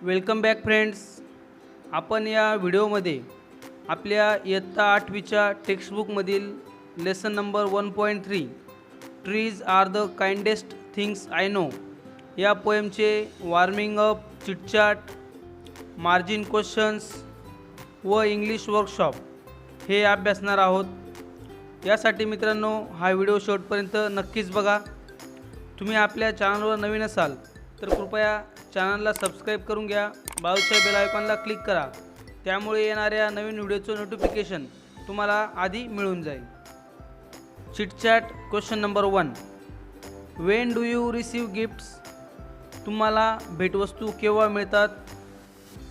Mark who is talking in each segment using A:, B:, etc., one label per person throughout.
A: Welcome back friends. आपण या व्हिडिओमध्ये आपल्या इयत्ता 8वीच्या टेक्स्टबुकमधील lesson number 1.3 trees are the kindest things I know या पोएमचे warming up, chitchat, margin questions व इंग्लिश वर्कशॉप हे अभ्यासणार आहोत. यासाठी मित्रांनो हा व्हिडिओ शेवटपर्यंत नक्कीच बघा. तुम्ही आपल्या चॅनलवर नवीन असाल तर कृपया चॅनलला सबस्क्राईब करून घ्या. बाजूच्या बेल आयकॉनला क्लिक करा, त्यामुळे येणाऱ्या नवीन व्हिडिओचं नोटिफिकेशन तुम्हाला आधी मिळून जाईल. Chitchat question number 1. When do you receive gifts? तुम्हाला भेटवस्तू केव्हा मिळतात?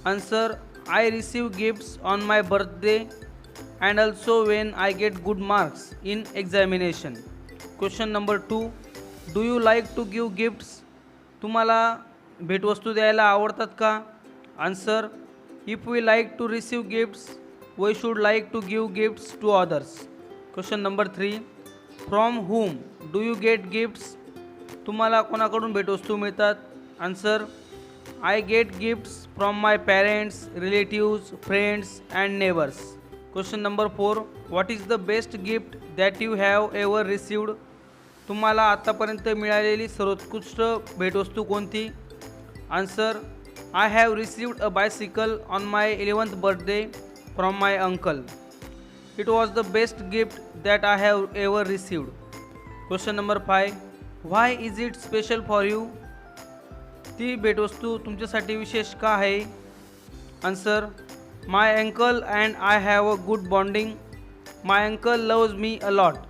A: Answer: I receive gifts on my birthday and also when I get good marks in examination. Question number 2. Do you like to give gifts? तुम्हाला भेटवस्तू द्यायला आवडतात का? Answer: if we like to receive gifts we should like to give gifts to others. Question number 3. From whom do you gate gifts? तुम्हाला कोणाकडून भेटवस्तू मिळतात? Answer: I get gifts from my parents, relatives, friends and neighbours. Question number 4. What is the best gift that you have ever received? तुम्हाला आतापर्यंत मिळालेली सर्वोत्कृष्ट भेटवस्तू कोणती? Answer: I have received a bicycle on my 11th birthday from my uncle. It was the best gift that I have ever received. Question number 5. Why is it special for you? ती भेटवस्तू तुमच्यासाठी विशेष का आहे? Answer: my uncle and I have a good bonding. My uncle loves me a lot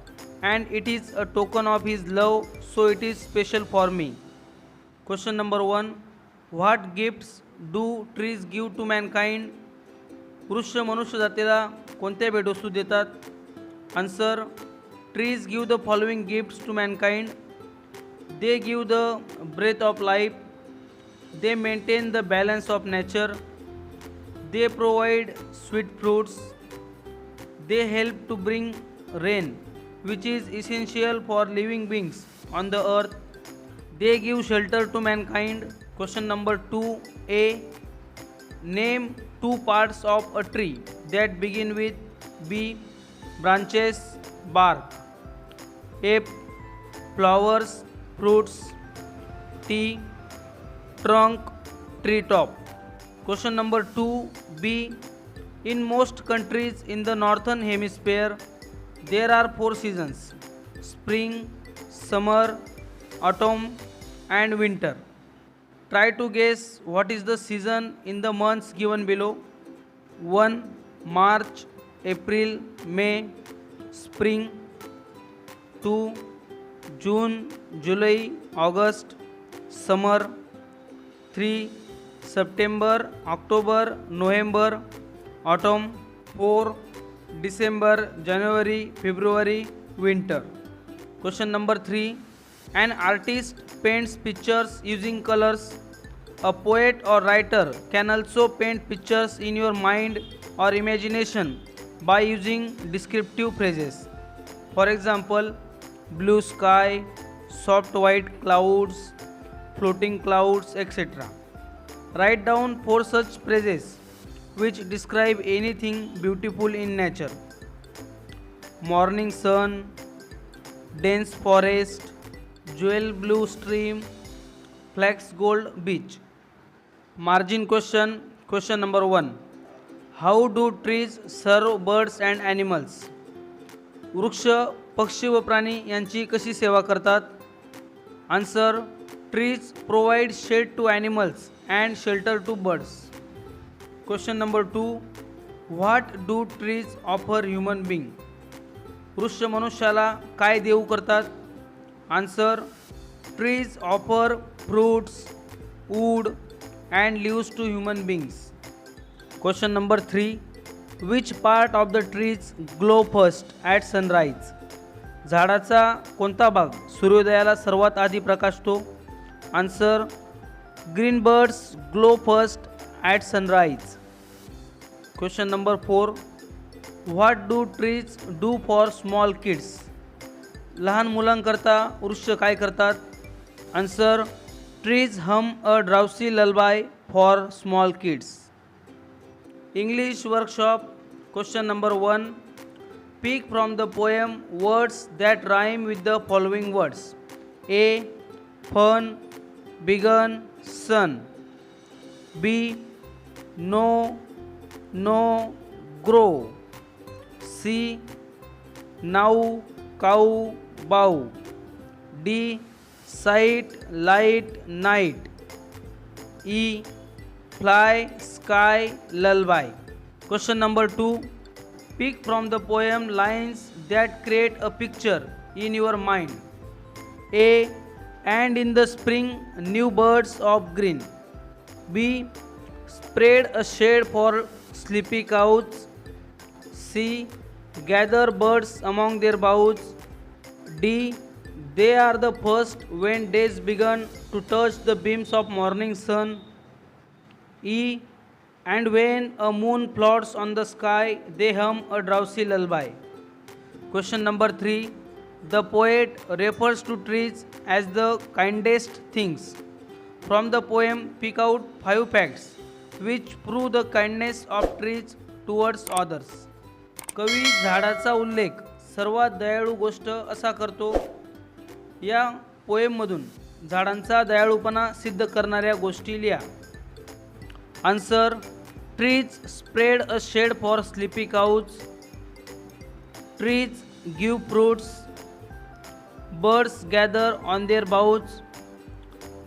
A: and it is a token of his love, so it is special for me. Question number 1. What gifts do trees give to mankind? वृक्ष मनुष्य जातीला कोणत्या भेटवस्तू देतात? Answer: trees give the following gifts to mankind. They give the breath of life. They maintain the balance of nature. They provide sweet fruits. They help to bring rain, which is essential for living beings on the earth. They give shelter to mankind. Question number 2a. Name 2 parts of a tree that begin with B. Branches, bark. A. Flowers, fruits. T. Trunk, tree top. Question number 2b. In most countries in the northern hemisphere there are 4 seasons: spring, summer, autumn and winter. Try to guess what is the season in the months given below. 1. March, April, May, spring. 2. June, July, August, summer. 3. September, October, November, autumn. 4. December, January, February, winter. Question number 3. An artist paints pictures using colors. A poet or writer can also paint pictures in your mind or imagination by using descriptive phrases. For example, blue sky, soft white clouds, floating clouds, etc. Write down 4 such phrases which describe anything beautiful in nature. Morning sun, dense forest, jewel blue stream, flax gold beach. Margin question. Question number 1. How do trees serve birds and animals? वृक्ष, पक्षी व प्राणी यांची कशी सेवा करतात? Answer: trees provide shade to animals and shelter to birds. Question number 2. What do trees offer human being? वृक्ष मनुष्याला काय देऊ करतात? Answer: trees offer fruits, wood and leaves to human beings. Question number 3. Which part of the trees glow first at sunrise? झाडाचा कोणता भाग सूर्योदयाला सर्वात आधी प्रकाशतो? Answer: green birds glow first at sunrise. Question number 4. What do trees do for small kids? लहान मुलांकरता वृक्ष काय करतात? Answer: Trees hum a drowsy lullaby for small kids. English workshop. Question number 1. Pick from the poem words that rhyme with the following words. A. Fun, begun, sun. B. No, no, grow. C. Now, cow, bow. D. Sight, light, night. E. Fly, sky, lullaby. Question number 2. Pick from the poem lines that create a picture in your mind. A. And in the spring, new birds of green. B. Spread a shade for sleepy cows. C. Gather birds among their boughs. D. They are the first when days begun to touch the beams of morning sun. E. And when a moon floats on the sky, they hum a drowsy lullaby. Question number 3. The poet refers to trees as the kindest things. From the poem, pick out 5 facts which prove the kindness of trees towards others. कवी झाडाचा उल्लेख सर्वात दयाळू गोष्ट असा करतो. या पोएममधून झाडांचा दयाळूपणा सिद्ध करणाऱ्या गोष्टी लिहा. Answer. Trees spread a shade for sleepy cows. Trees give fruits. Birds gather on their boughs.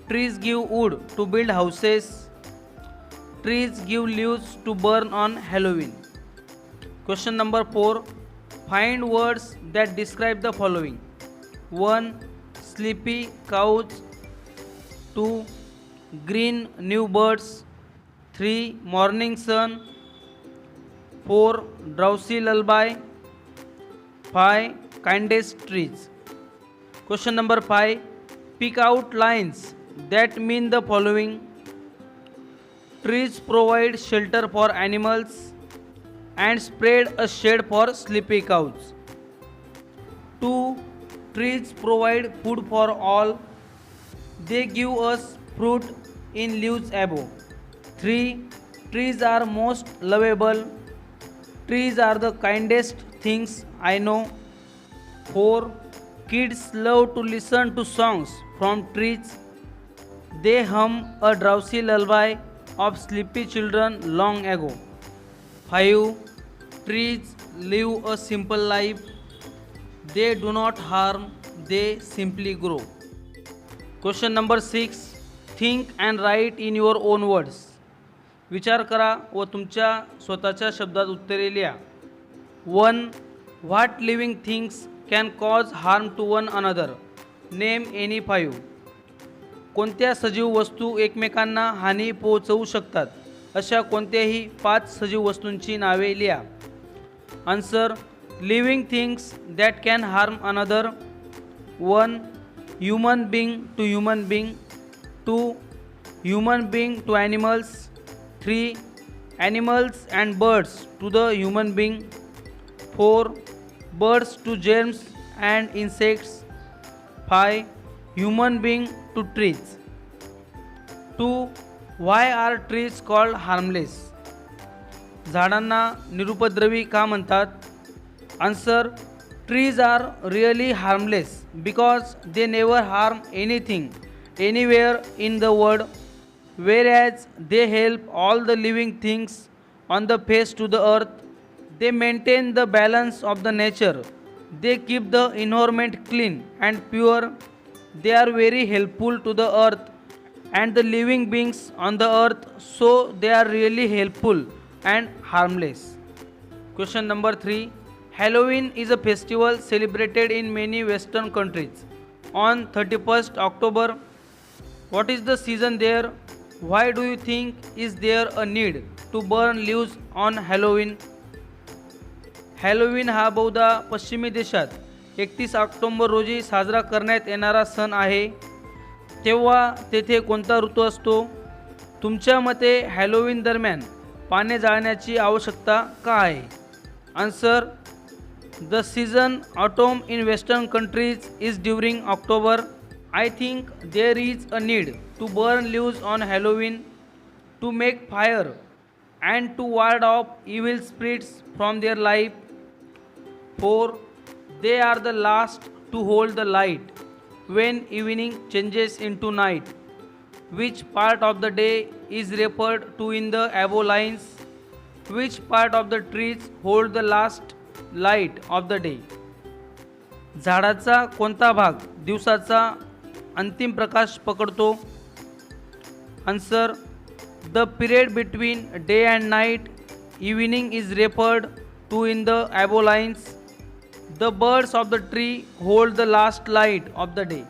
A: Trees give wood to build houses. Trees give leaves to burn on Halloween. Question number 4. Find words that describe the following. 1. Sleepy cows. 2. Green new birds. 3. Morning sun. 4. Drowsy lullaby. 5. Kindest trees. Question number 5. Pick out lines that mean the following. Trees provide shelter for animals and spread a shade for sleepy cows. 2. Trees provide food for all. They give us fruit in leaves above. 3. Trees are most lovable. Trees are the kindest things I know. 4. Kids love to listen to songs from trees. They hum a drowsy lullaby of sleepy children long ago. 5. Trees live a simple life. They do not harm, they simply grow. Question number 6. Think and write in your own words. विचार करा व तुमच्या स्वतःच्या शब्दात उत्तरे लिहा. 1. What living things can cause harm to one another? Name any 5. कोणत्या सजीव वस्तू एकमेकांना हानी पोहोचवू शकतात अशा कोणत्याही 5 सजीव वस्तूंची नावे लिहा. Answer. Living things that can harm another. 1. Human being to human being. 2. Human being to animals. 3. Animals and birds to the human being. 4. Birds to germs and insects. 5. Human being to trees. 2. Why are trees called harmless? झाडांना निरुपद्रवी का म्हणतात? Answer. Trees are really harmless because they never harm anything anywhere in the world, whereas they help all the living things on the face to the earth. They maintain the balance of the nature. They keep the environment clean and pure. They are very helpful to the earth and the living beings on the earth, so they are really helpful and harmless. Question number 3. Halloween is a festival celebrated in many western countries on 31st October. What is the season there? Why do you think is there a need to burn leaves on Halloween? Halloween हा बहुधा पश्चिमी देशात 31 October रोजी साजरा करण्यात येणारा सण आहे. तेव्हा तेथे कोणता ऋतू असतो? तुमच्या मते हॅलोवीन दरम्यान पाने जाळण्याची आवश्यकता का आहे? Answer. The season autumn in western countries is during October. I think there is a need to burn leaves on Halloween to make fire and to ward off evil spirits from their life. 4. They are the last to hold the light when evening changes into night. Which part of the day is referred to in the above lines? Which part of the trees hold the last light of the day? झाडाचा कोणता भाग दिवसाचा अंतिम प्रकाश पकडतो? Answer, the period between day and night evening is referred to in the above lines. The birds of the tree hold the last light of the day.